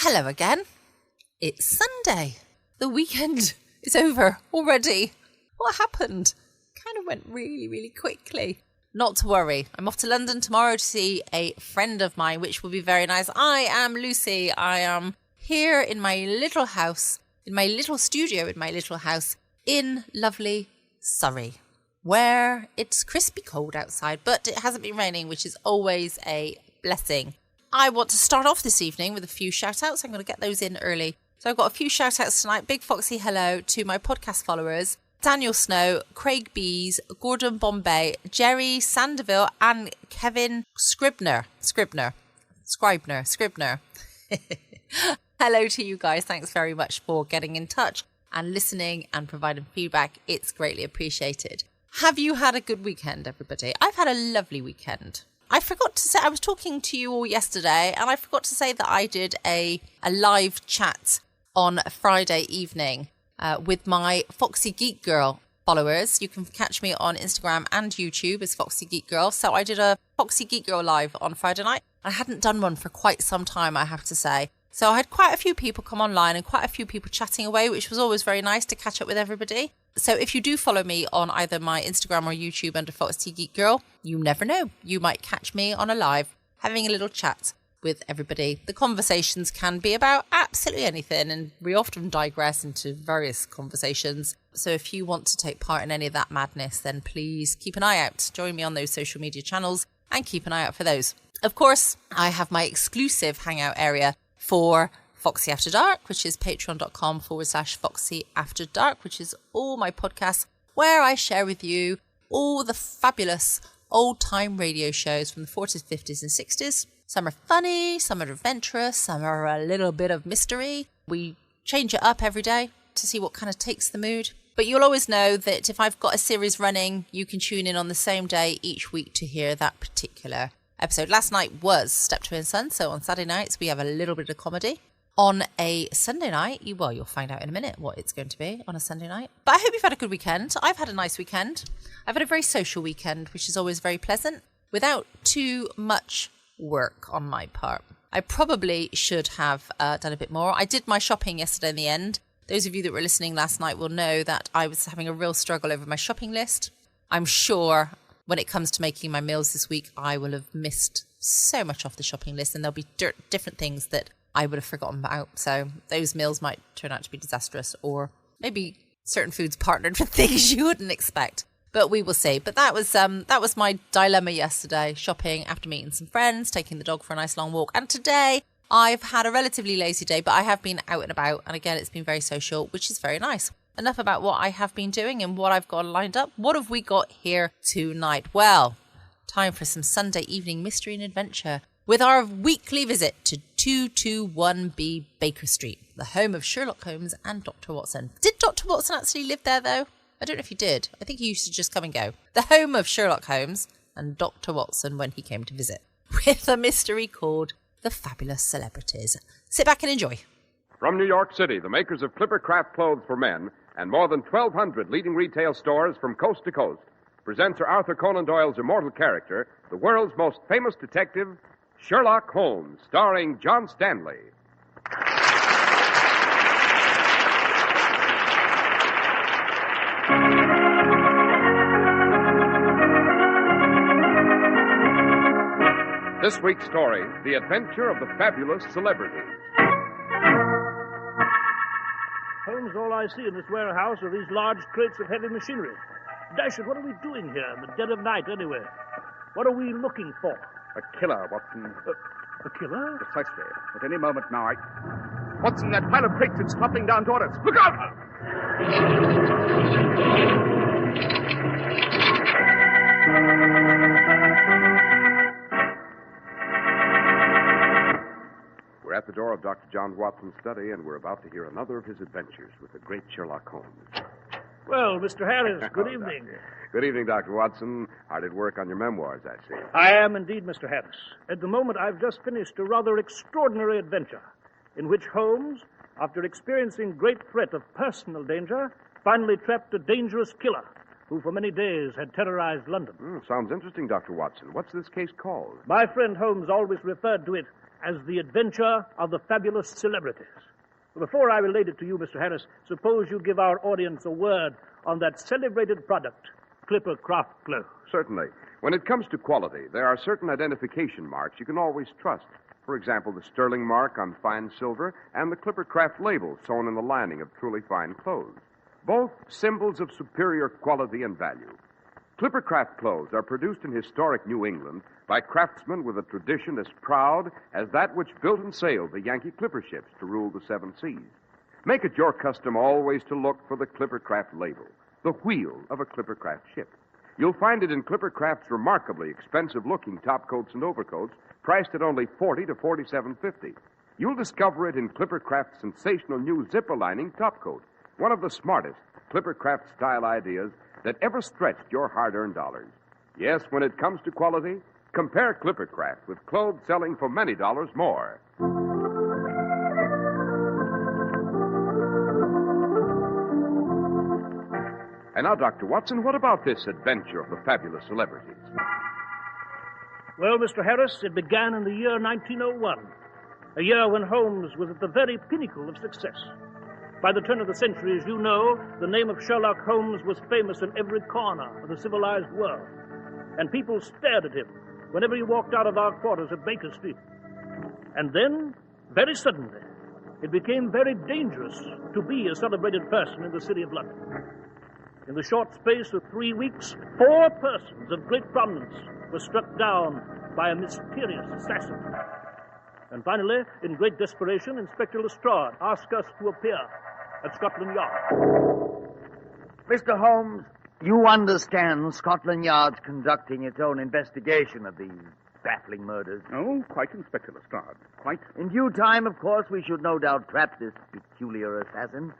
Hello again. It's Sunday. The weekend is over already. What happened? Kind of went really, really quickly. Not to worry. I'm off to London tomorrow to see a friend of mine, which will be very nice. I am Lucy. I am here in my little house, in my little studio, in my little house in lovely Surrey, where it's crispy cold outside, but it hasn't been raining, which is always a blessing. I want to start off this evening with a few shout-outs. I'm going to get those in early. So I've got a few shout-outs tonight. Big Foxy hello to my podcast followers, Daniel Snow, Craig Bees, Gordon Bombay, Jerry Sanderville, and Kevin Scribner. Hello to you guys. Thanks very much for getting in touch and listening and providing feedback. It's greatly appreciated. Have you had a good weekend, everybody? I've had a lovely weekend. I forgot to say, I was talking to you all yesterday, and I forgot to say that I did a live chat on Friday evening with my Foxy Geek Girl followers. You can catch me on Instagram and YouTube as Foxy Geek Girl. So I did a Foxy Geek Girl live on Friday night. I hadn't done one for quite some time, I have to say. So I had quite a few people come online and quite a few people chatting away, which was always very nice to catch up with everybody. So if you do follow me on either my Instagram or YouTube under Foxy Geek Girl, you never know. You might catch me on a live having a little chat with everybody. The conversations can be about absolutely anything, and we often digress into various conversations. So if you want to take part in any of that madness, then please keep an eye out. Join me on those social media channels and keep an eye out for those. Of course, I have my exclusive hangout area for Foxy After Dark, which is patreon.com/Foxy After Dark, which is all my podcasts where I share with you all the fabulous old time radio shows from the 40s, 50s and 60s. Some are funny, some are adventurous, some are a little bit of mystery. We change it up every day to see what kind of takes the mood. But you'll always know that if I've got a series running, you can tune in on the same day each week to hear that particular episode. Last night was Step 2 and Son, so on Saturday nights we have a little bit of comedy. On a Sunday night, you'll find out in a minute what it's going to be on a Sunday night. But I hope you've had a good weekend. I've had a nice weekend. I've had a very social weekend, which is always very pleasant, without too much work on my part. I probably should have done a bit more. I did my shopping yesterday in the end. Those of you that were listening last night will know that I was having a real struggle over my shopping list. I'm sure when it comes to making my meals this week, I will have missed so much off the shopping list, and there'll be different things that I would have forgotten about. So those meals might turn out to be disastrous, or maybe certain foods partnered with things you wouldn't expect. But we will see. But that was my dilemma yesterday, shopping after meeting some friends, taking the dog for a nice long walk. And today I've had a relatively lazy day, but I have been out and about. And again, it's been very social, which is very nice. Enough about what I have been doing and what I've got lined up. What have we got here tonight? Well, time for some Sunday evening mystery and adventure with our weekly visit to 221B Baker Street, the home of Sherlock Holmes and Dr. Watson. Did Dr. Watson actually live there, though? I don't know if he did. I think he used to just come and go. The home of Sherlock Holmes and Dr. Watson when he came to visit, with a mystery called The Fabulous Celebrities. Sit back and enjoy. From New York City, the makers of Clippercraft clothes for men and more than 1,200 leading retail stores from coast to coast present Sir Arthur Conan Doyle's immortal character, the world's most famous detective, Sherlock Holmes, starring John Stanley. This week's story, The Adventure of the Fabulous Celebrities. Holmes, all I see in this warehouse are these large crates of heavy machinery. Dash it, what are we doing here in the dead of night anyway? What are we looking for? A killer, Watson. A killer? Precisely. At any moment now, Watson, that pile of crates is dropping down toward us. Look out! We're at the door of Dr. John Watson's study, and we're about to hear another of his adventures with the great Sherlock Holmes. Well, Mr. Harris, good evening. Doctor. Good evening, Dr. Watson. Hard at work on your memoirs, I see. I am indeed, Mr. Harris. At the moment, I've just finished a rather extraordinary adventure in which Holmes, after experiencing great threat of personal danger, finally trapped a dangerous killer who for many days had terrorized London. Sounds interesting, Dr. Watson. What's this case called? My friend Holmes always referred to it as The Adventure of the Fabulous Celebrities. Before I relate it to you, Mr. Harris, suppose you give our audience a word on that celebrated product, Clipper Craft Clothes. Certainly. When it comes to quality, there are certain identification marks you can always trust. For example, the sterling mark on fine silver and the Clipper Craft label sewn in the lining of truly fine clothes. Both symbols of superior quality and value. Clipper Craft clothes are produced in historic New England by craftsmen with a tradition as proud as that which built and sailed the Yankee clipper ships to rule the seven seas. Make it your custom always to look for the Clipper Craft label, the wheel of a Clipper Craft ship. You'll find it in Clipper Craft's remarkably expensive-looking topcoats and overcoats, priced at only $40 to $47.50. You'll discover it in Clipper Craft's sensational new zipper-lining topcoat, one of the smartest Clipper Craft style ideas that ever stretched your hard-earned dollars. Yes, when it comes to quality, compare Clipper Craft with clothes selling for many dollars more. And now, Dr. Watson, what about this adventure of the fabulous celebrities? Well, Mr. Harris, it began in the year 1901, a year when Holmes was at the very pinnacle of success. By the turn of the century, as you know, the name of Sherlock Holmes was famous in every corner of the civilized world, and people stared at him whenever he walked out of our quarters at Baker Street. And then, very suddenly, it became very dangerous to be a celebrated person in the city of London. In the short space of 3 weeks, 4 persons of great prominence were struck down by a mysterious assassin. And finally, in great desperation, Inspector Lestrade asked us to appear at Scotland Yard. Mr. Holmes, you understand Scotland Yard's conducting its own investigation of these baffling murders. Oh, quite, Inspector Lestrade. Quite. In due time, of course, we should no doubt trap this peculiar assassin.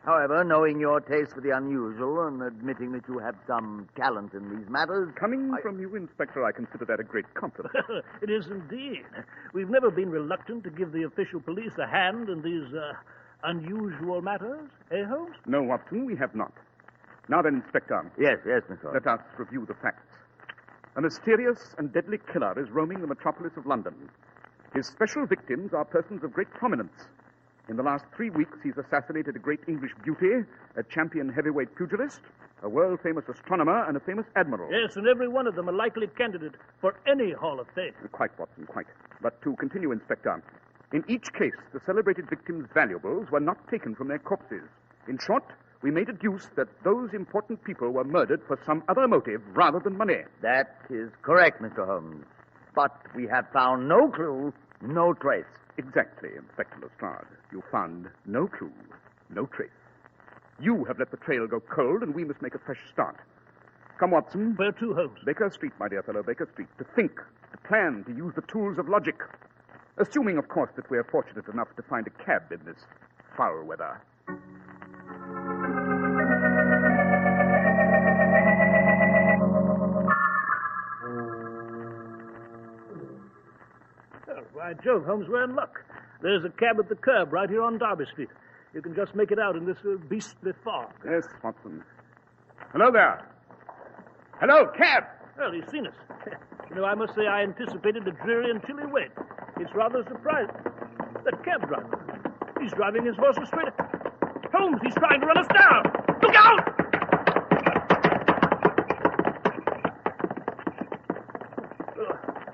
However, knowing your taste for the unusual and admitting that you have some talent in these matters... Coming from you, Inspector, I consider that a great compliment. It is indeed. We've never been reluctant to give the official police a hand in these unusual matters, eh, Holmes? No, Watson, we have not. Now then, Inspector. Yes, Mr. Holmes. Let us review the facts. A mysterious and deadly killer is roaming the metropolis of London. His special victims are persons of great prominence. In the last 3 weeks, he's assassinated a great English beauty, a champion heavyweight pugilist, a world-famous astronomer, and a famous admiral. Yes, and every one of them a likely candidate for any Hall of Fame. Quite, Watson, quite. But to continue, Inspector, in each case, the celebrated victims' valuables were not taken from their corpses. In short, we may deduce that those important people were murdered for some other motive rather than money. That is correct, Mr. Holmes. But we have found no clue, no trace. Exactly, Inspector Lestrade. You found no clue, no trace. You have let the trail go cold, and we must make a fresh start. Come, Watson. Where to, Holmes? Baker Street, my dear fellow, Baker Street. To think, to plan, to use the tools of logic. Assuming, of course, that we are fortunate enough to find a cab in this foul weather. By Jove, Holmes, we're in luck. There's a cab at the curb right here on Derby Street. You can just make it out in this beastly fog. Yes, Watson. Hello there. Hello, cab! Well, he's seen us. I must say I anticipated a dreary and chilly wait. It's rather surprising. That cab driver, he's driving his horses straight... Holmes, he's trying to run us down! Look out!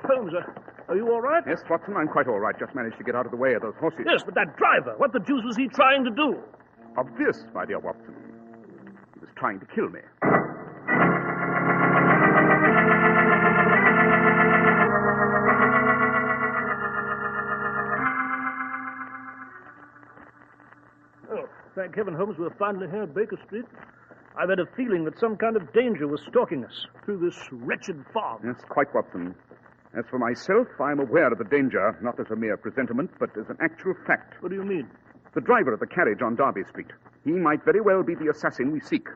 Holmes, are you all right? Yes, Watson, I'm quite all right. Just managed to get out of the way of those horses. Yes, but that driver, what the deuce was he trying to do? Obvious, my dear Watson. He was trying to kill me. Oh, thank heaven, Holmes, we're finally here at Baker Street. I've had a feeling that some kind of danger was stalking us through this wretched fog. Yes, quite, Watson. As for myself, I'm aware of the danger, not as a mere presentiment, but as an actual fact. What do you mean? The driver of the carriage on Derby Street. He might very well be the assassin we seek.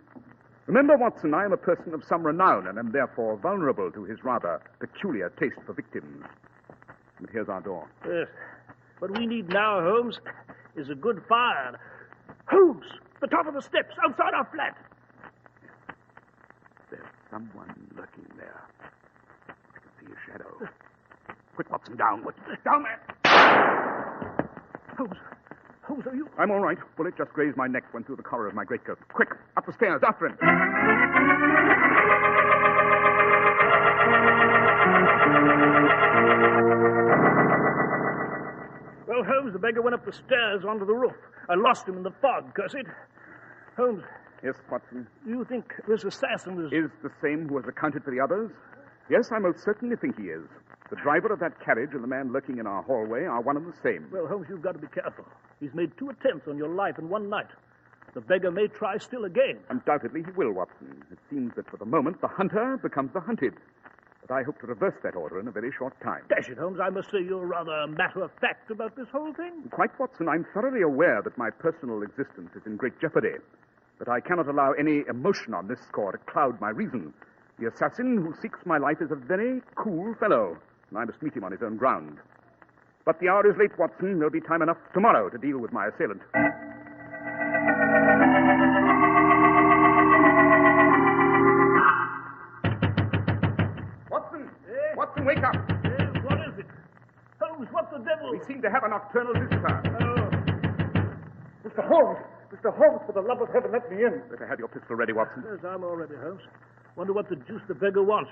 Remember, Watson, I am a person of some renown and am therefore vulnerable to his rather peculiar taste for victims. But here's our door. Yes. What we need now, Holmes, is a good fire. Holmes! The top of the steps outside our flat. There's someone lurking there. I can see a shadow. Quick, Watson, down. Down there. Holmes, are you... I'm all right. Bullet just grazed my neck, went through the collar of my greatcoat. Quick, up the stairs, after him. Well, Holmes, the beggar went up the stairs onto the roof. I lost him in the fog, curse it. Holmes... Yes, Watson? Do you think this assassin Is the same who has accounted for the others? Yes, I most certainly think he is. The driver of that carriage and the man lurking in our hallway are one and the same. Well, Holmes, you've got to be careful. He's made 2 attempts on your life in one night. The beggar may try still again. Undoubtedly he will, Watson. It seems that for the moment the hunter becomes the hunted. But I hope to reverse that order in a very short time. Dash it, Holmes, I must say you're rather matter-of-fact about this whole thing. Quite, Watson. I'm thoroughly aware that my personal existence is in great jeopardy. But I cannot allow any emotion on this score to cloud my reason. The assassin who seeks my life is a very cool fellow, and I must meet him on his own ground. But the hour is late, Watson. There'll be time enough tomorrow to deal with my assailant. Watson! Watson, wake up! What is it? Holmes, what the devil? We seem to have a nocturnal visitor. Oh. Mr. Holmes! Mr. Holmes, for the love of heaven, let me in. Better have your pistol ready, Watson. Yes, I'm all ready, Holmes. Wonder what the deuce the beggar wants.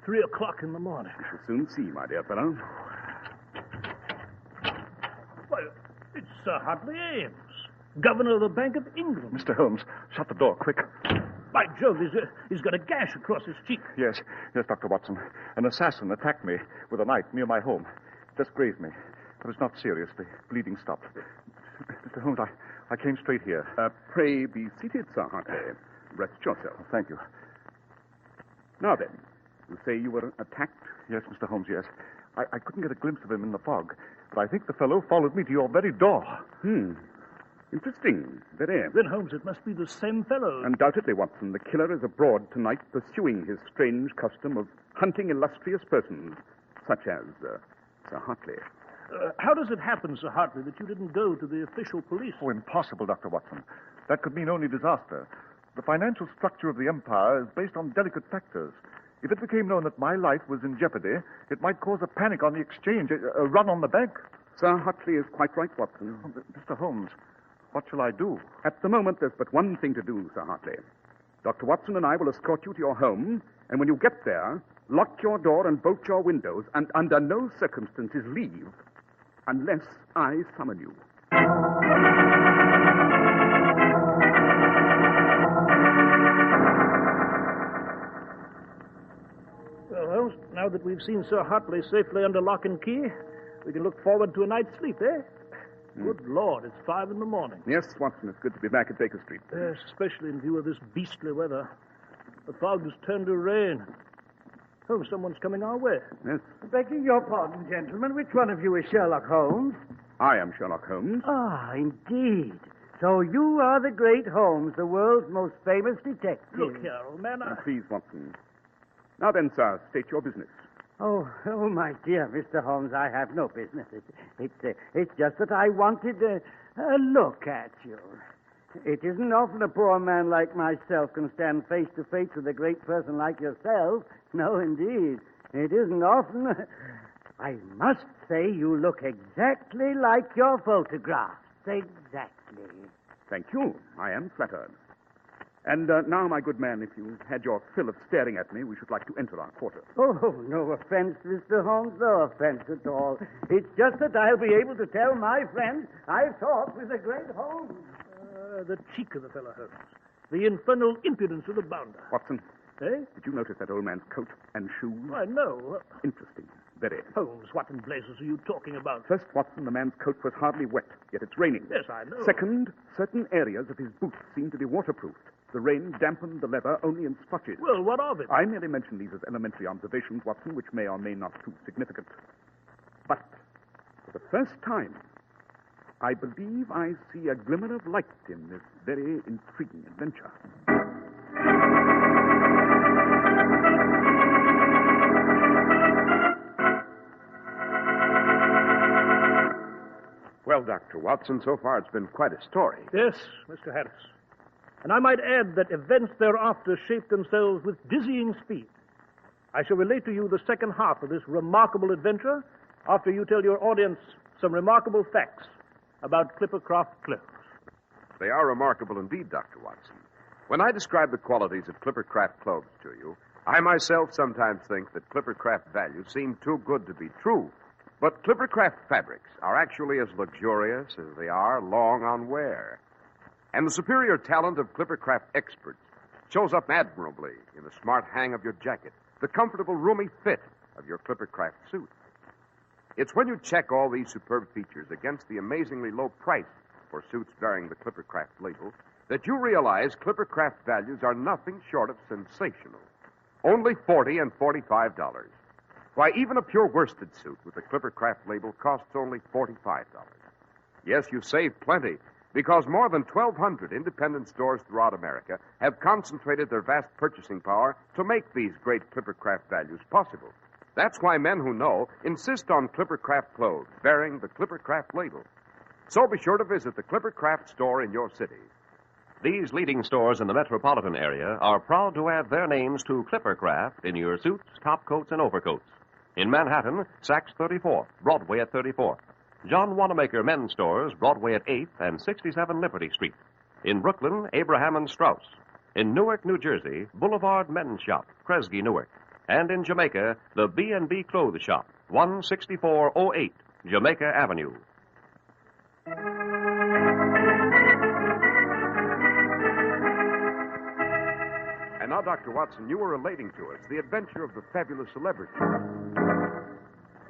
3 o'clock in the morning. We shall soon see, my dear fellow. Why, it's Sir Hartley Ames, Governor of the Bank of England. Mr. Holmes, shut the door, quick. By Jove, he's got a gash across his cheek. Yes, Dr. Watson. An assassin attacked me with a knife near my home. Just grazed me. But it's not serious. The bleeding stopped. Mr. Holmes, I came straight here. Pray be seated, Sir Hartley. Rest yourself. Thank you. Now then, you say you were attacked? Yes, Mr. Holmes, yes. I couldn't get a glimpse of him in the fog, but I think the fellow followed me to your very door. Interesting. Very. Then, Holmes, it must be the same fellow. Undoubtedly, Watson. The killer is abroad tonight pursuing his strange custom of hunting illustrious persons, such as Sir Hartley. How does it happen, Sir Hartley, that you didn't go to the official police? Oh, impossible, Dr. Watson. That could mean only disaster. The financial structure of the empire is based on delicate factors. If it became known that my life was in jeopardy, it might cause a panic on the exchange, a run on the bank. Sir Hartley is quite right, Watson. Oh, Mr. Holmes, what shall I do? At the moment, there's but one thing to do, Sir Hartley. Dr. Watson and I will escort you to your home, and when you get there, lock your door and bolt your windows, and under no circumstances leave unless I summon you. Well, Holmes, now that we've seen Sir Hartley safely under lock and key, we can look forward to a night's sleep, eh? Good Lord, it's 5 in the morning. Yes, Watson, it's good to be back at Baker Street. Yes, especially in view of this beastly weather. The fog has turned to rain. Oh, someone's coming our way. Yes, Begging your pardon, gentlemen, which one of you is Sherlock Holmes? I am Sherlock Holmes. Ah, indeed. So you are the great Holmes, the world's most famous detective. Look here, old man. Please, Watson. Now then, sir, state your business. Oh, my dear Mr. Holmes, I have no business. It's just that I wanted a look at you. It isn't often a poor man like myself can stand face to face with a great person like yourself. No, indeed. It isn't often. I must say you look exactly like your photographs. Exactly. Thank you. I am flattered. And now, my good man, if you've had your fill of staring at me, we should like to enter our quarters. Oh, no offense, Mr. Holmes, no offense at all. It's just that I'll be able to tell my friends I've talked with the great Holmes. The cheek of the fellow, Holmes. The infernal impudence of the bounder. Watson, Eh? did you notice that old man's coat and shoes? Why, no. Interesting. Very. Holmes, what in blazes are you talking about? First, Watson, the man's coat was hardly wet, yet it's raining. Yes, I know. Second, certain areas of his boots seem to be waterproofed. The rain dampened the leather only in splotches. Well, what of it? I merely mention these as elementary observations, Watson, which may or may not prove significant. But, for the first time, I believe I see a glimmer of light in this very intriguing adventure. Well, Dr. Watson, so far it's been quite a story. Yes, Mr. Harris. And I might add that events thereafter shaped themselves with dizzying speed. I shall relate to you the second half of this remarkable adventure after you tell your audience some remarkable facts about Clippercraft clothes. They are remarkable indeed, Dr. Watson. When I describe the qualities of Clippercraft clothes to you, I myself sometimes think that Clippercraft values seem too good to be true. But Clippercraft fabrics are actually as luxurious as they are long on wear. And the superior talent of Clippercraft experts shows up admirably in the smart hang of your jacket, the comfortable, roomy fit of your Clippercraft suit. It's when you check all these superb features against the amazingly low price for suits bearing the Clippercraft label that you realize Clippercraft values are nothing short of sensational. Only $40 and $45. Why, even a pure worsted suit with the Clippercraft label costs only $45. Yes, you save plenty, because more than 1,200 independent stores throughout America have concentrated their vast purchasing power to make these great Clippercraft values possible. That's why men who know insist on Clippercraft clothes bearing the Clippercraft label. So be sure to visit the Clippercraft store in your city. These leading stores in the metropolitan area are proud to add their names to Clippercraft in your suits, topcoats, and overcoats. In Manhattan, Saks 34th, Broadway at 34th. John Wanamaker Men's Stores, Broadway at 8th and 67 Liberty Street. In Brooklyn, Abraham and Strauss. In Newark, New Jersey, Boulevard Men's Shop, Kresge, Newark. And in Jamaica, the B&B Clothes Shop, 16408 Jamaica Avenue. And now, Dr. Watson, you were relating to us the adventure of the fabulous celebrity.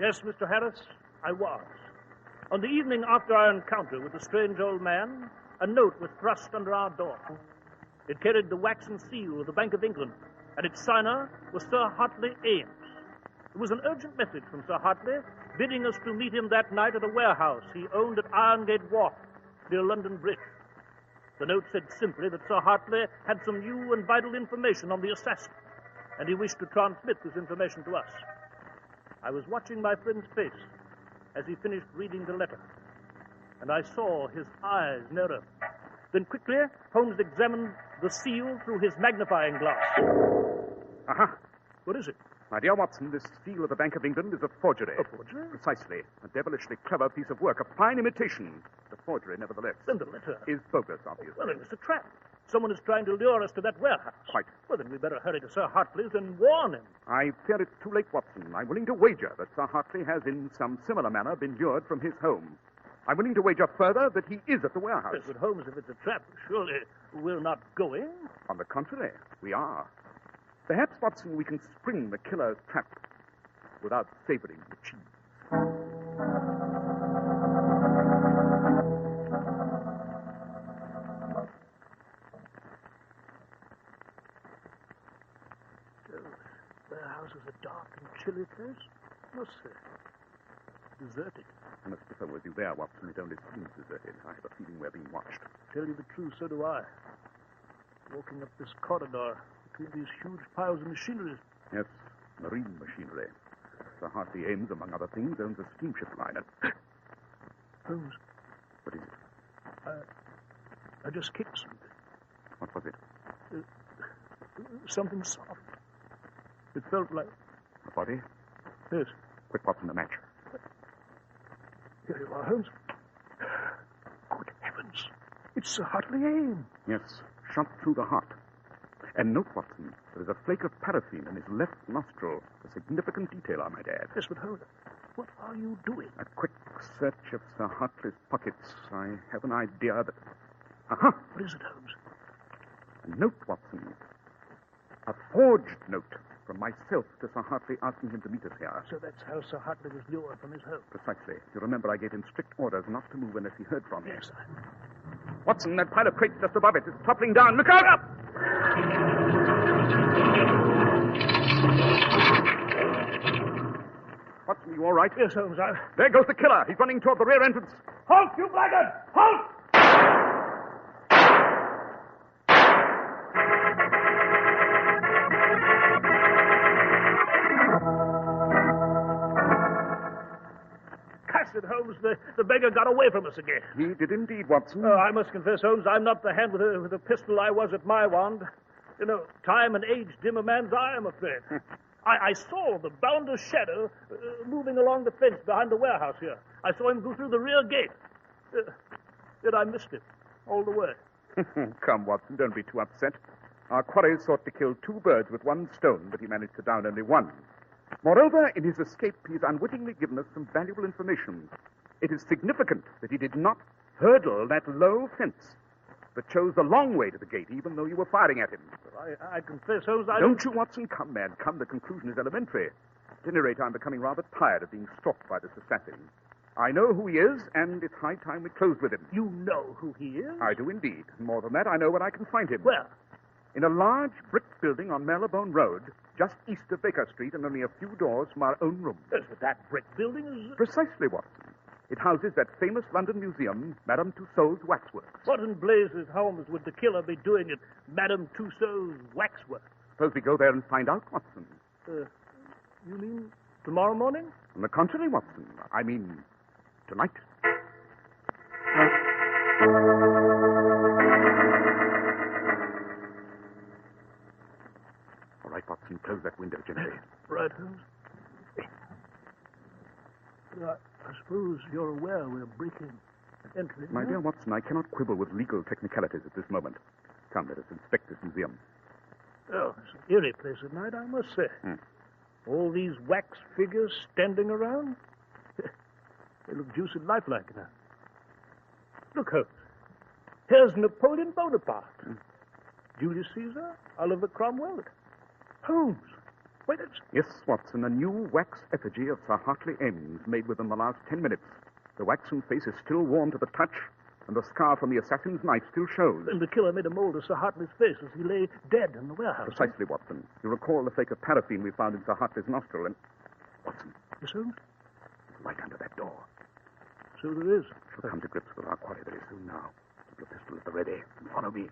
Yes, Mr. Harris, I was. On the evening after our encounter with the strange old man, a note was thrust under our door. It carried the waxen seal of the Bank of England, and its signer was Sir Hartley Ames. It was an urgent message from Sir Hartley, bidding us to meet him that night at a warehouse he owned at Irongate Wharf, near London Bridge. The note said simply that Sir Hartley had some new and vital information on the assassin, and he wished to transmit this information to us. I was watching my friend's face as he finished reading the letter, and I saw his eyes narrow. Then quickly, Holmes examined the seal through his magnifying glass. Aha. What is it? My dear Watson, this seal of the Bank of England is a forgery. A forgery? Precisely. A devilishly clever piece of work. A fine imitation. The forgery, nevertheless. Then the letter Is bogus, obviously. Well, then it's a trap. Someone is trying to lure us to that warehouse. Quite. Well, then we better hurry to Sir Hartley's and warn him. I fear it's too late, Watson. I'm willing to wager that Sir Hartley has, in some similar manner, been lured from his home. I'm willing to wager further that he is at the warehouse. Yes, but Holmes, if it's a trap, surely we're not going. On the contrary, we are. Perhaps, Watson, we can spring the killer's trap without savoring the cheese. The warehouse is a dark and chilly place. Must say. Deserted. And if I were you there, Watson, it only seems deserted. I have a feeling we're being watched. Tell you the truth, so do I. Walking up this corridor between these huge piles of machinery. Yes, marine machinery. Sir Hartley Ames, among other things, owns a steamship liner. Holmes, What is it? I just kicked something. What was it? Something soft. It felt like... A body? Yes. Quick, Watson, a match. Here you are, Holmes. Good heavens. It's Sir Hartley Ames. Yes, shot through the heart. And note, Watson, there is a flake of paraffin in his left nostril. A significant detail, I might add. Yes, but hold it. What are you doing? A quick search of Sir Hartley's pockets. I have an idea that... Aha! What is it, Holmes? A note, Watson. A forged note from myself to Sir Hartley asking him to meet us here. So that's how Sir Hartley was lured from his home. Precisely. You remember I gave him strict orders not to move unless he heard from me. Yes, Watson, that pile of crates just above it is toppling down. Look out! Up! Watson, you all right? Yes, Holmes, There goes the killer. He's running toward the rear entrance. Halt, you blackguard! Halt! Curse it, Holmes. The beggar got away from us again. He did indeed, Watson. Oh, I must confess, Holmes, I'm not the hand with a pistol I was at my wand. You know, time and age dim a man's eye, I'm afraid. I saw the boundless shadow moving along the fence behind the warehouse here. I saw him go through the rear gate. Yet I missed it all the way. Come, Watson, don't be too upset. Our quarry sought to kill 2 birds with 1 stone, but he managed to down only 1. Moreover, in his escape, he's unwittingly given us some valuable information. It is significant that he did not hurdle that low fence, but chose the long way to the gate, even though you were firing at him. I confess, Holmes, I Don't you, Watson? Come, man, come. The conclusion is elementary. At any rate, I'm becoming rather tired of being stalked by this assassin. I know who he is, and it's high time we closed with him. You know who he is? I do indeed. More than that, I know where I can find him. Where? In a large brick building on Marylebone Road, just east of Baker Street and only a few doors from our own room. Yes, but that brick building is... Precisely, Watson. It houses that famous London museum, Madame Tussauds Waxworks. What in blazes, Holmes, would the killer be doing at Madame Tussauds Waxworks? Suppose we go there and find out, Watson. You mean tomorrow morning? On the contrary, Watson. I mean, tonight. All right, Watson, close that window gently. Right, Holmes. I suppose you're aware we're breaking and entering. My dear Watson, I cannot quibble with legal technicalities at this moment. Come, let us inspect this museum. Oh, it's an eerie place at night, I must say. All these wax figures standing around. They look juiced lifelike now. Look, Holmes. Here's Napoleon Bonaparte. Julius Caesar, Oliver Cromwell. Holmes. Wait, it's... Yes, Watson, a new wax effigy of Sir Hartley Ames made within the last 10 minutes. The waxen face is still warm to the touch, and the scar from the assassin's knife still shows. And the killer made a mold of Sir Hartley's face as he lay dead in the warehouse. Precisely, Watson. You recall the flake of paraffin we found in Sir Hartley's nostril, and... Watson. Yes, Holmes? There's light under that door. So there is. We'll come to grips with our quarry very soon now. Keep your pistol at the ready and follow me.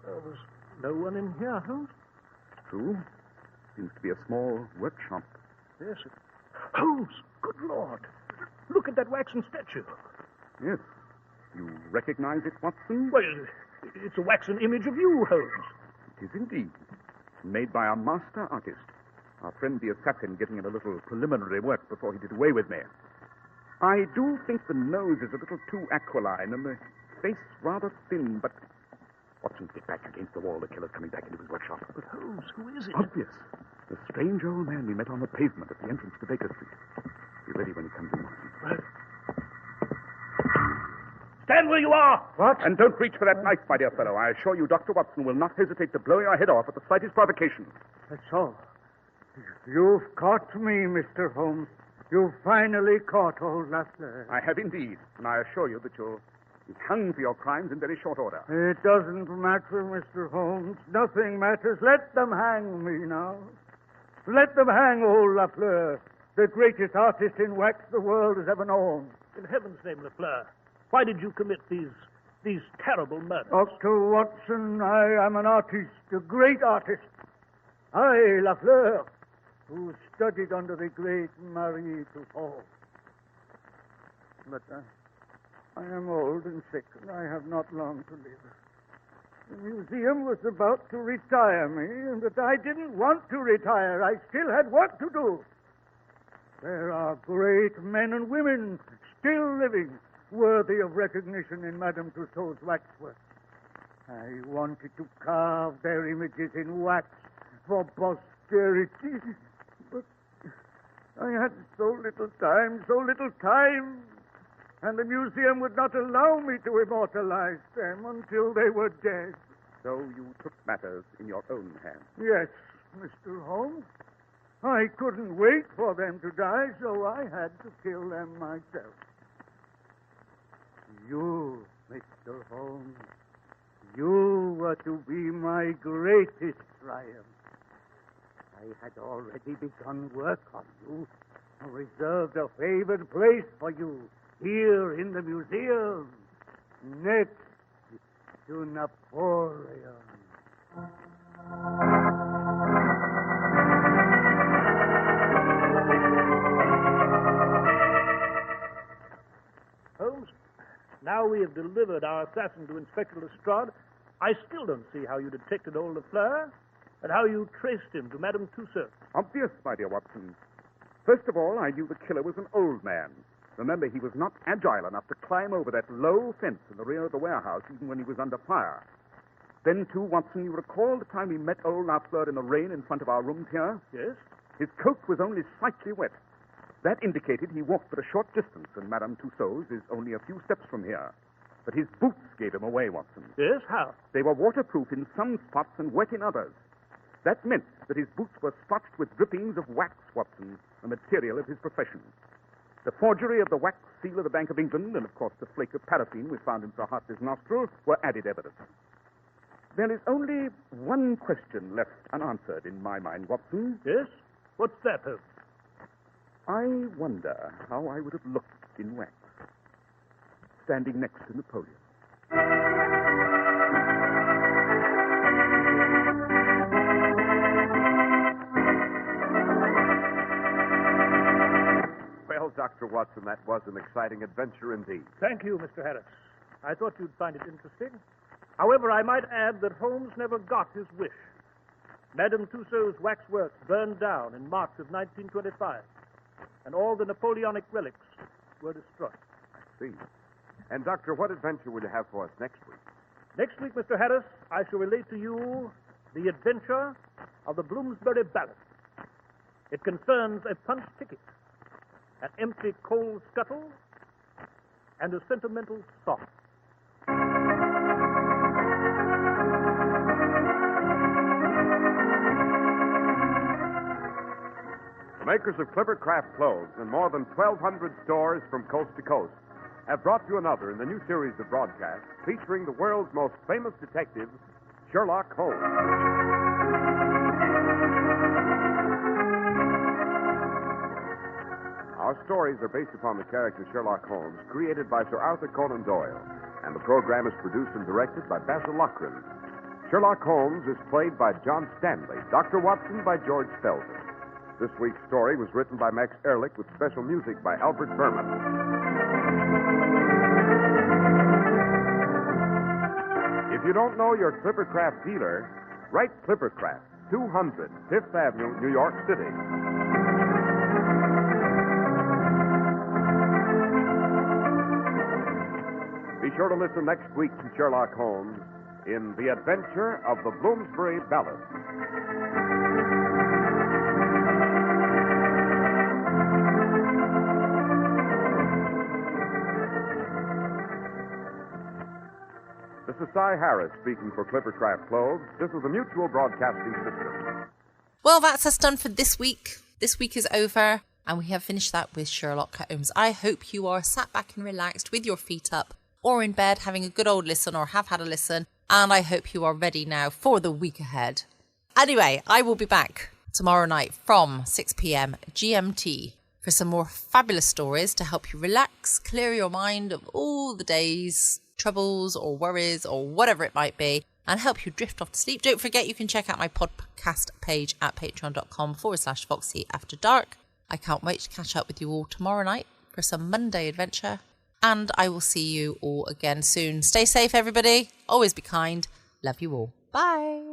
There's no one in here, Holmes? True. Seems to be a small workshop. Yes. Holmes! Good Lord! Look at that waxen statue. Yes. You recognize it, Watson? Well, it's a waxen image of you, Holmes. It is indeed. Made by a master artist. Our friend the assassin getting in a little preliminary work before he did away with me. I do think the nose is a little too aquiline and the face rather thin, but... Watson, get back against the wall. The killer's coming back into his workshop. But Holmes, who is it? Obvious. The strange old man we met on the pavement at the entrance to Baker Street. Be ready when he comes in, Watson. Right. Stand where you are! What? And don't reach for that knife, my dear fellow. I assure you Dr. Watson will not hesitate to blow your head off at the slightest provocation. That's all. You've caught me, Mr. Holmes. You've finally caught old Lafleur. I have indeed, and I assure you that you'll be hung for your crimes in very short order. It doesn't matter, Mr. Holmes. Nothing matters. Let them hang me now. Let them hang old Lafleur, the greatest artist in wax the world has ever known. In heaven's name, Lafleur, why did you commit these terrible murders? Dr. Watson, I am an artist, a great artist. I, Lafleur, who studied under the great Marie Tussauds. But I am old and sick, and I have not long to live. The museum was about to retire me, but I didn't want to retire. I still had work to do. There are great men and women still living, worthy of recognition in Madame Tussauds waxwork. I wanted to carve their images in wax for posterity, but I had so little time, and the museum would not allow me to immortalize them until they were dead. So you took matters in your own hands. Yes, Mr. Holmes. I couldn't wait for them to die, so I had to kill them myself. You, Mr. Holmes, you were to be my greatest triumph. I had already begun work on you, and reserved a favored place for you here in the museum, next to Napoleon. Holmes, now we have delivered our assassin to Inspector Lestrade, I still don't see how you detected old Lafleur and how you traced him to Madame Tussaud. Obvious, my dear Watson. First of all, I knew the killer was an old man. Remember, he was not agile enough to climb over that low fence in the rear of the warehouse, even when he was under fire. Then, too, Watson, you recall the time we met old Lafleur in the rain in front of our rooms here? Yes? His coat was only slightly wet. That indicated he walked but a short distance, and Madame Tussaud's is only a few steps from here. But his boots gave him away, Watson. Yes? How? They were waterproof in some spots and wet in others. That meant that his boots were spotched with drippings of wax, Watson, the material of his profession. The forgery of the wax seal of the Bank of England and, of course, the flake of paraffin we found in Sir Hartley's nostril were added evidence. There is only one question left unanswered in my mind, Watson. Yes? What's that, Holmes? I wonder how I would have looked in wax, standing next to Napoleon. Well, Dr. Watson, that was an exciting adventure indeed. Thank you, Mr. Harris. I thought you'd find it interesting. However, I might add that Holmes never got his wish. Madame Tussaud's waxworks burned down in March of 1925, and all the Napoleonic relics were destroyed. I see. And, Doctor, what adventure will you have for us next week? Next week, Mr. Harris, I shall relate to you the adventure of the Bloomsbury Ballad. It concerns a punch ticket, an empty coal scuttle, and a sentimental song. The makers of Clippercraft clothes and more than 1,200 stores from coast to coast have brought you another in the new series of broadcasts featuring the world's most famous detective, Sherlock Holmes. Our stories are based upon the character Sherlock Holmes, created by Sir Arthur Conan Doyle, and the program is produced and directed by Basil Lochran. Sherlock Holmes is played by John Stanley, Dr. Watson by George Felton. This week's story was written by Max Ehrlich with special music by Albert Berman. If you don't know your Clippercraft dealer, write Clippercraft, 200 Fifth Avenue, New York City. Be sure to listen next week to Sherlock Holmes in The Adventure of the Bloomsbury Ballad. This is Cy Harris speaking for Clippercraft Clothes. This is the Mutual Broadcasting System. Well, that's us done for this week. This week is over, and we have finished that with Sherlock Holmes. I hope you are sat back and relaxed with your feet up or in bed having a good old listen or have had a listen, and I hope you are ready now for the week ahead. Anyway, I will be back tomorrow night from 6 p.m. GMT for some more fabulous stories to help you relax, clear your mind of all the day's troubles or worries or whatever it might be, and help you drift off to sleep. Don't forget you can check out my podcast page at patreon.com/Foxy After Dark. I can't wait to catch up with you all tomorrow night for some Monday adventure, and I will see you all again soon. Stay safe, everybody. Always be kind. Love you all. Bye.